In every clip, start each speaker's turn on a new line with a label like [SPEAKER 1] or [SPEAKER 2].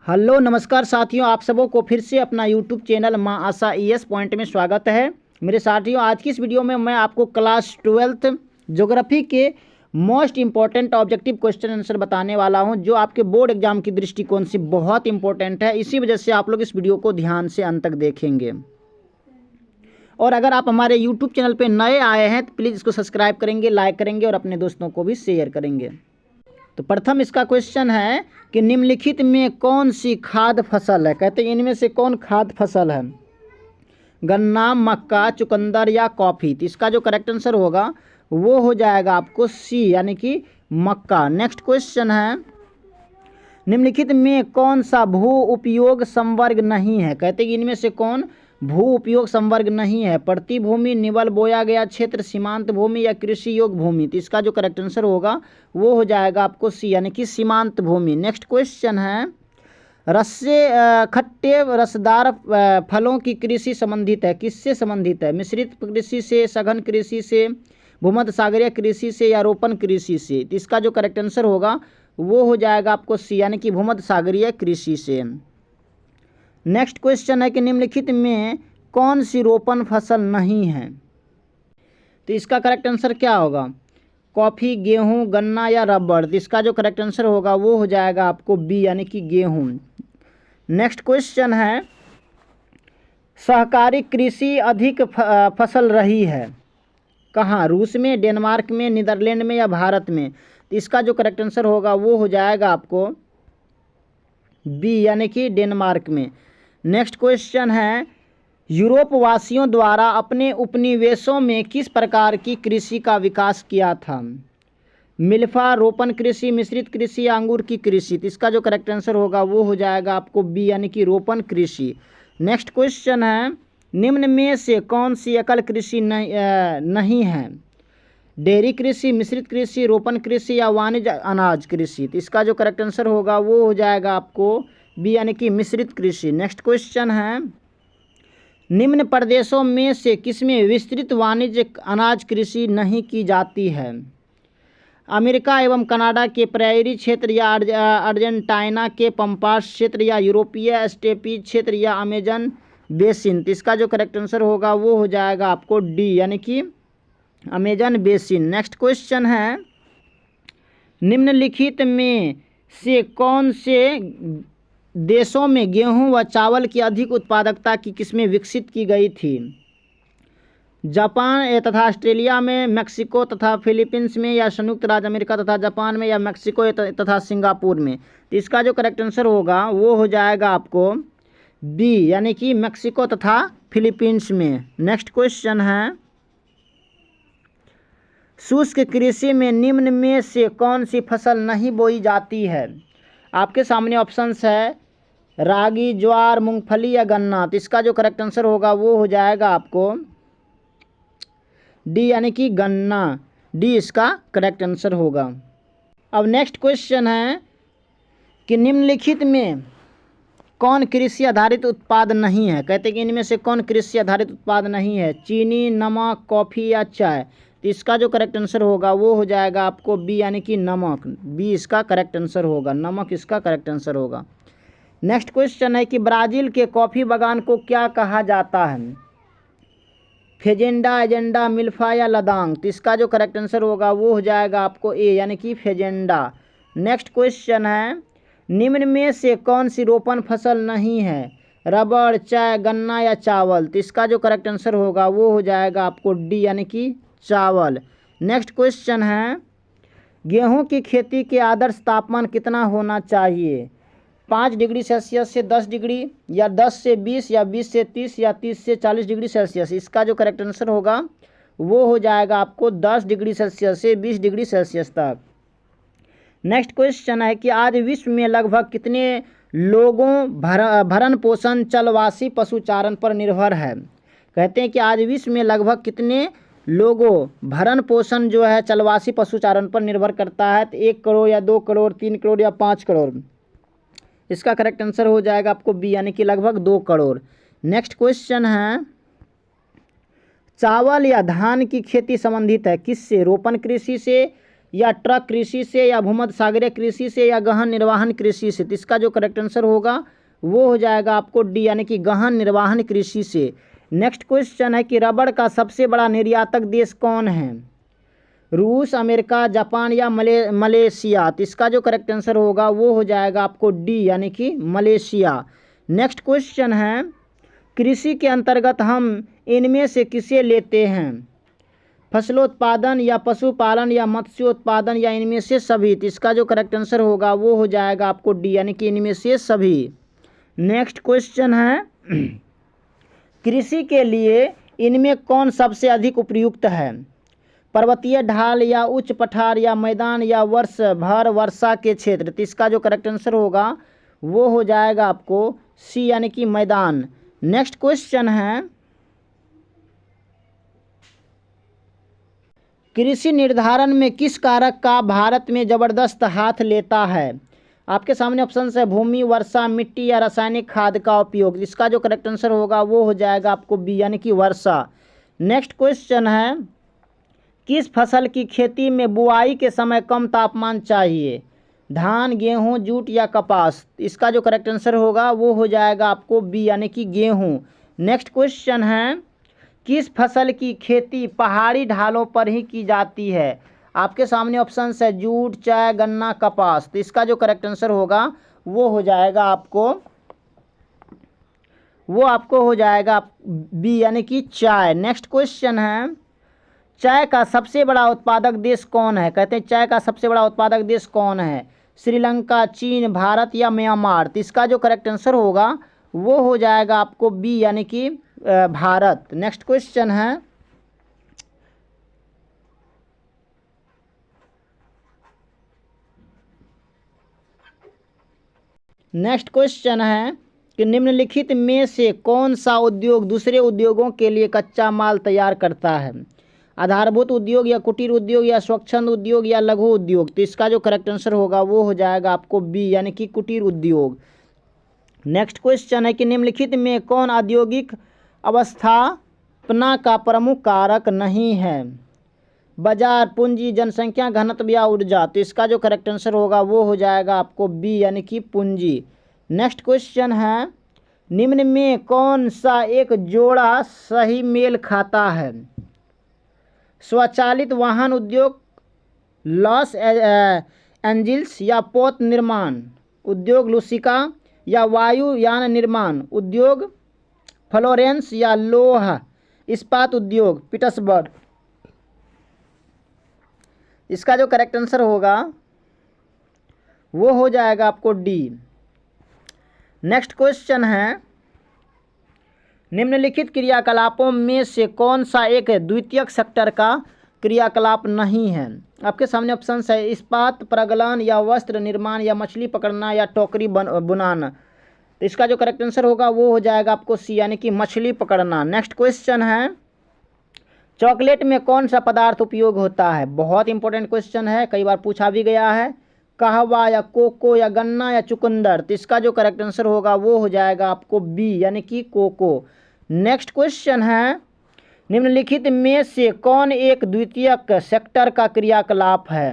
[SPEAKER 1] Hello नमस्कार साथियों, आप सबों को फिर से अपना यूट्यूब चैनल माँ आशा ES पॉइंट में स्वागत है। मेरे साथियों, आज की इस वीडियो में मैं आपको क्लास 12th ज्योग्राफी के most important objective question answer बताने वाला हूं, जो आपके बोर्ड एग्जाम की दृष्टिकोण से बहुत इंपॉर्टेंट है। इसी वजह से आप लोग इस वीडियो को ध्यान से अंत तक देखेंगे। और अगर आप हमारे यूट्यूब चैनल पर नए आए हैं तो प्लीज़ इसको सब्सक्राइब करेंगे, लाइक करेंगे और अपने दोस्तों को भी शेयर करेंगे। तो प्रथम इसका क्वेश्चन है कि निम्नलिखित में कौन सी खाद्य फसल है। कहते हैं इनमें से कौन खाद्य फसल है, गन्ना, मक्का, चुकंदर या कॉफ़ी। तो इसका जो करेक्ट आंसर होगा वो हो जाएगा आपको सी, यानी कि मक्का। नेक्स्ट क्वेश्चन है, निम्नलिखित में कौन सा भू उपयोग संवर्ग नहीं है। कहते हैं इनमें से कौन भू उपयोग संवर्ग नहीं है, प्रतिभूमि, निवल बोया गया क्षेत्र, सीमांत भूमि या कृषि योग्य भूमि। तो इसका जो करेक्ट आंसर होगा वो हो जाएगा आपको सी, यानी कि सीमांत भूमि। नेक्स्ट क्वेश्चन है, रस्से खट्टे रसदार फलों की कृषि संबंधित है, किससे संबंधित है, मिश्रित कृषि से, सघन कृषि से, भूमध्य सागरीय कृषि से या रोपण कृषि से। तो इसका जो करेक्ट आंसर होगा वो हो जाएगा आपको सी, यानी कि भूमध्य सागरीय कृषि से। नेक्स्ट क्वेश्चन है कि निम्नलिखित में कौन सी रोपण फसल नहीं है। तो इसका करेक्ट आंसर क्या होगा, कॉफ़ी, गेहूं, गन्ना या रबड़। तो इसका जो करेक्ट आंसर होगा वो हो जाएगा आपको बी, यानी कि गेहूं। नेक्स्ट क्वेश्चन है, सहकारी कृषि अधिक फसल रही है कहाँ, रूस में, डेनमार्क में, नीदरलैंड में या भारत में। तो इसका जो करेक्ट आंसर होगा वो हो जाएगा आपको बी, यानी कि डेनमार्क में। नेक्स्ट क्वेश्चन है, यूरोप वासियों द्वारा अपने उपनिवेशों में किस प्रकार की कृषि का विकास किया था, मिल्फा, रोपण कृषि, मिश्रित कृषि या अंगूर की कृषि। तो इसका जो करेक्ट आंसर होगा वो हो जाएगा आपको बी, यानी कि रोपण कृषि। नेक्स्ट क्वेश्चन है, निम्न में से कौन सी एकल कृषि नहीं है, डेयरी कृषि, मिश्रित कृषि, रोपण कृषि या वाणिज्य अनाज कृषि। तो इसका जो करेक्ट आंसर होगा वो हो जाएगा आपको बी, यानी कि मिश्रित कृषि। नेक्स्ट क्वेश्चन है, निम्न प्रदेशों में से किसमें विस्तृत वाणिज्य अनाज कृषि नहीं की जाती है, अमेरिका एवं कनाडा के प्रेयरी क्षेत्र या अर्जेंटीना के पंपास क्षेत्र या यूरोपीय स्टेपी क्षेत्र या अमेजन बेसिन। तो इसका जो करेक्ट आंसर होगा वो हो जाएगा आपको डी, यानी कि अमेजन बेसिन। नेक्स्ट क्वेश्चन है, निम्नलिखित में से कौन से देशों में गेहूं व चावल की अधिक उत्पादकता की किस्में विकसित की गई थी, जापान तथा ऑस्ट्रेलिया में, मेक्सिको तथा फिलीपींस में या संयुक्त राज्य अमेरिका तथा जापान में या मेक्सिको तथा सिंगापुर में। तो इसका जो करेक्ट आंसर होगा वो हो जाएगा आपको बी, यानी कि मेक्सिको तथा फिलीपींस में। नेक्स्ट क्वेश्चन है, शुष्क कृषि में निम्न में से कौन सी फसल नहीं बोई जाती है। आपके सामने ऑप्शंस है रागी, ज्वार, मूंगफली या गन्ना। तो इसका जो करेक्ट आंसर होगा वो हो जाएगा आपको डी, यानी कि गन्ना। डी इसका करेक्ट आंसर होगा। अब नेक्स्ट क्वेश्चन है कि निम्नलिखित में कौन कृषि आधारित उत्पाद नहीं है। कहते हैं कि इनमें से कौन कृषि आधारित उत्पाद नहीं है, चीनी, नमक, कॉफ़ी या चाय। तो इसका जो करेक्ट आंसर होगा वो हो जाएगा आपको बी, यानी कि नमक। बी इसका करेक्ट आंसर होगा, नमक इसका करेक्ट आंसर होगा। नेक्स्ट क्वेश्चन है कि ब्राज़ील के कॉफ़ी बागान को क्या कहा जाता है, फेजेंडा, एजेंडा, मिल्फा या लदांग। तो इसका जो करेक्ट आंसर होगा वो हो जाएगा आपको ए, यानी कि फेजेंडा। नेक्स्ट क्वेश्चन है, निम्न में से कौन सी रोपण फसल नहीं है, रबड़, चाय, गन्ना या चावल। तो इसका जो करेक्ट आंसर होगा वो हो जाएगा आपको डी, यानी कि चावल। नेक्स्ट क्वेश्चन है, गेहूं की खेती के आदर्श तापमान कितना होना चाहिए, 5 डिग्री सेल्सियस से 10 डिग्री या 10 से 20 या 20 से 30 या 30 से 40 डिग्री सेल्सियस। इसका जो करेक्ट आंसर होगा वो हो जाएगा आपको 10 डिग्री सेल्सियस से 20 डिग्री सेल्सियस तक। नेक्स्ट क्वेश्चन है कि आज विश्व में लगभग कितने लोगों भरण पोषण चलवासी पशुचारण पर निर्भर है। कहते हैं कि आज विश्व में लगभग कितने लोगों भरण पोषण जो है चलवासी पशुचारण पर निर्भर करता है। तो 1 करोड़ या 2 करोड़, 3 करोड़ या 5 करोड़। इसका करेक्ट आंसर हो जाएगा आपको बी, यानी कि लगभग 2 करोड़। नेक्स्ट क्वेश्चन है, चावल या धान की खेती संबंधित है किससे, रोपण कृषि से, या ट्रक कृषि से या भूमध्य सागरीय कृषि से या गहन निर्वहन कृषि से। तो इसका जो करेक्ट आंसर होगा वो हो जाएगा आपको डी यानी कि गहन निर्वहन कृषि से। नेक्स्ट क्वेश्चन है कि रबड़ का सबसे बड़ा निर्यातक देश कौन है? रूस, अमेरिका, जापान या मलेशिया। तो इसका जो करेक्ट आंसर होगा वो हो जाएगा आपको डी यानी कि मलेशिया। नेक्स्ट क्वेश्चन है कृषि के अंतर्गत हम इनमें से किसे लेते हैं? फसलोत्पादन या पशुपालन या मत्स्योत्पादन या इनमें से सभी। तो इसका जो करेक्ट आंसर होगा वो हो जाएगा आपको डी यानी कि इनमें से सभी। नेक्स्ट क्वेश्चन है कृषि के लिए इनमें कौन सबसे अधिक उपयुक्त है? पर्वतीय ढाल या उच्च पठार या मैदान या वर्ष भर वर्षा के क्षेत्र। तो इसका जो करेक्ट आंसर होगा वो हो जाएगा आपको सी यानी कि मैदान। नेक्स्ट क्वेश्चन है कृषि निर्धारण में किस कारक का भारत में जबरदस्त हाथ लेता है? आपके सामने ऑप्शन है भूमि, वर्षा, मिट्टी या रासायनिक खाद का उपयोग। इसका जो करेक्ट आंसर होगा वो हो जाएगा आपको बी यानी कि वर्षा। नेक्स्ट क्वेश्चन है किस फसल की खेती में बुआई के समय कम तापमान चाहिए? धान, गेहूं, जूट या कपास। इसका जो करेक्ट आंसर होगा वो हो जाएगा आपको बी यानी कि गेहूं। नेक्स्ट क्वेश्चन है किस फसल की खेती पहाड़ी ढालों पर ही की जाती है? आपके सामने ऑप्शन है जूट, चाय, गन्ना, कपास। तो इसका जो करेक्ट आंसर होगा वो हो जाएगा आपको हो जाएगा बी यानी कि चाय। नेक्स्ट क्वेश्चन है चाय का सबसे बड़ा उत्पादक देश कौन है? कहते हैं चाय का सबसे बड़ा उत्पादक देश कौन है? श्रीलंका, चीन, भारत या म्यांमार। तो इसका जो करेक्ट आंसर होगा वो हो जाएगा आपको बी यानी कि भारत। नेक्स्ट क्वेश्चन है कि निम्नलिखित में से कौन सा उद्योग दूसरे उद्योगों के लिए कच्चा माल तैयार करता है? आधारभूत उद्योग या कुटीर उद्योग या स्वच्छंद उद्योग या लघु उद्योग। तो इसका जो करेक्ट आंसर होगा वो हो जाएगा आपको बी यानी कि कुटीर उद्योग। नेक्स्ट क्वेश्चन है कि निम्नलिखित में कौन औद्योगिक अवस्थापना का प्रमुख कारक नहीं है? बाजार, पूंजी, जनसंख्या घनत्व या ऊर्जा। तो इसका जो करेक्ट आंसर होगा वो हो जाएगा आपको बी यानी कि पूंजी। नेक्स्ट क्वेश्चन है निम्न में कौन सा एक जोड़ा सही मेल खाता है? स्वचालित वाहन उद्योग लॉस एंजिल्स या पोत निर्माण उद्योग लुसिका या वायुयान निर्माण उद्योग फ्लोरेंस या लोह इस्पात उद्योग पीटर्सबर्ग। इसका जो करेक्ट आंसर होगा वो हो जाएगा आपको डी। नेक्स्ट क्वेश्चन है निम्नलिखित क्रियाकलापों में से कौन सा एक द्वितीयक सेक्टर का क्रियाकलाप नहीं है? आपके सामने ऑप्शन है इस्पात प्रगलन या वस्त्र निर्माण या मछली पकड़ना या टोकरी बुनाना। तो इसका जो करेक्ट आंसर होगा वो हो जाएगा आपको सी यानी कि मछली पकड़ना। नेक्स्ट क्वेश्चन है चॉकलेट में कौन सा पदार्थ उपयोग होता है? बहुत इंपॉर्टेंट क्वेश्चन है, कई बार पूछा भी गया है। कहवा या कोको या गन्ना या चुकंदर। तो इसका जो करेक्ट आंसर होगा वो हो जाएगा आपको बी यानी कि कोको। नेक्स्ट क्वेश्चन है निम्नलिखित में से कौन एक द्वितीयक सेक्टर का क्रियाकलाप है?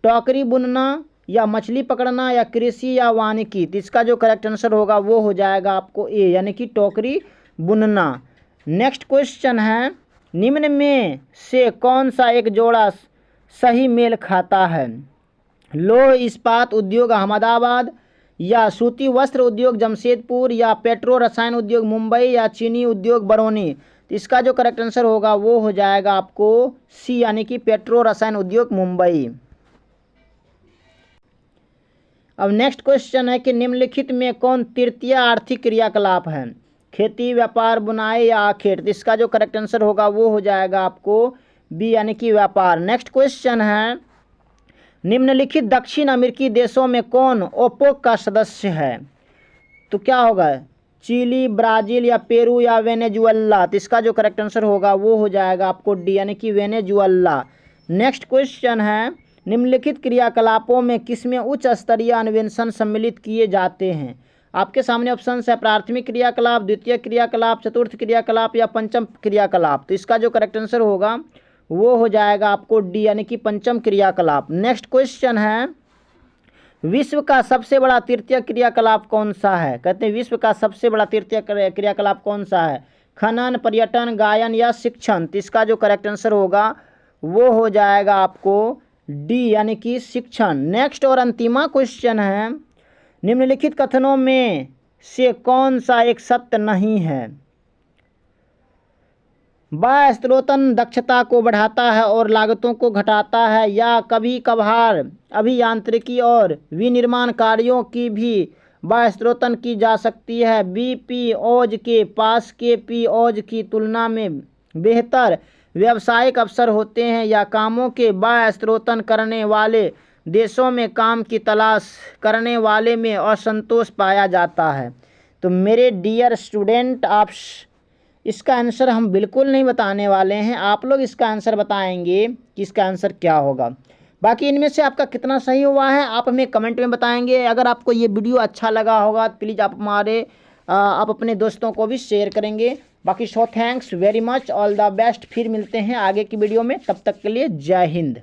[SPEAKER 1] टोकरी बुनना या मछली पकड़ना या कृषि या वानिकी। तो इसका जो करेक्ट आंसर होगा वो हो जाएगा आपको ए यानी कि टोकरी बुनना। नेक्स्ट क्वेश्चन है निम्न में से कौन सा एक जोड़ा सही मेल खाता है? लोह इस्पात उद्योग अहमदाबाद या सूती वस्त्र उद्योग जमशेदपुर या पेट्रो रसायन उद्योग मुंबई या चीनी उद्योग बरौनी। तो इसका जो करेक्ट आंसर होगा वो हो जाएगा आपको सी यानी कि पेट्रो रसायन उद्योग मुंबई। अब नेक्स्ट क्वेश्चन है कि निम्नलिखित में कौन तृतीय आर्थिक क्रियाकलाप है? खेती, व्यापार, बुनाई या आखेट। तो इसका जो करेक्ट आंसर होगा वो हो जाएगा आपको बी यानी कि व्यापार। नेक्स्ट क्वेश्चन है निम्नलिखित दक्षिण अमेरिकी देशों में कौन ओपेक का सदस्य है? तो क्या होगा चिली, ब्राज़ील या पेरू या वेनेजुएला। तो इसका जो करेक्ट आंसर होगा वो हो जाएगा आपको डी यानी कि वेनेजुएला। नेक्स्ट क्वेश्चन है निम्नलिखित क्रियाकलापों में किसमें उच्च स्तरीय अन्वेषण सम्मिलित किए जाते हैं? आपके सामने ऑप्शन है प्राथमिक क्रियाकलाप, द्वितीय क्रियाकलाप, चतुर्थ क्रियाकलाप या पंचम क्रियाकलाप। तो इसका जो करेक्ट आंसर होगा वो हो जाएगा आपको डी यानी कि पंचम क्रियाकलाप। नेक्स्ट क्वेश्चन है, विश्व का सबसे बड़ा तृतीय क्रियाकलाप कौन सा है? कहते हैं विश्व का सबसे बड़ा तृतीय क्रियाकलाप कौन सा है? खनन, पर्यटन, गायन या शिक्षण? तो इसका जो करेक्ट आंसर होगा वो हो जाएगा आपको डी यानी कि शिक्षण। नेक्स्ट और अंतिमा क्वेश्चन है, निम्नलिखित कथनों में से कौन सा एक सत्य नहीं है? बाह्य स्त्रोतन दक्षता को बढ़ाता है और लागतों को घटाता है, या कभी कभार अभियांत्रिकी और विनिर्माण कार्यों की भी बाह्य स्त्रोतन की जा सकती है। बीपीओज के पास केपीओज की तुलना में बेहतर व्यावसायिक अवसर होते हैं, या कामों के बाह्य स्त्रोतन करने वाले देशों में काम की तलाश करने वाले में असंतोष पाया जाता है। तो मेरे डियर स्टूडेंट, आप इसका आंसर हम बिल्कुल नहीं बताने वाले हैं, आप लोग इसका आंसर बताएंगे कि इसका आंसर क्या होगा। बाकी इनमें से आपका कितना सही हुआ है आप हमें कमेंट में बताएंगे। अगर आपको ये वीडियो अच्छा लगा होगा तो प्लीज़ आप अपने दोस्तों को भी शेयर करेंगे। बाकी thanks very much, all the best. फिर मिलते हैं आगे की वीडियो में, तब तक के लिए जय हिंद।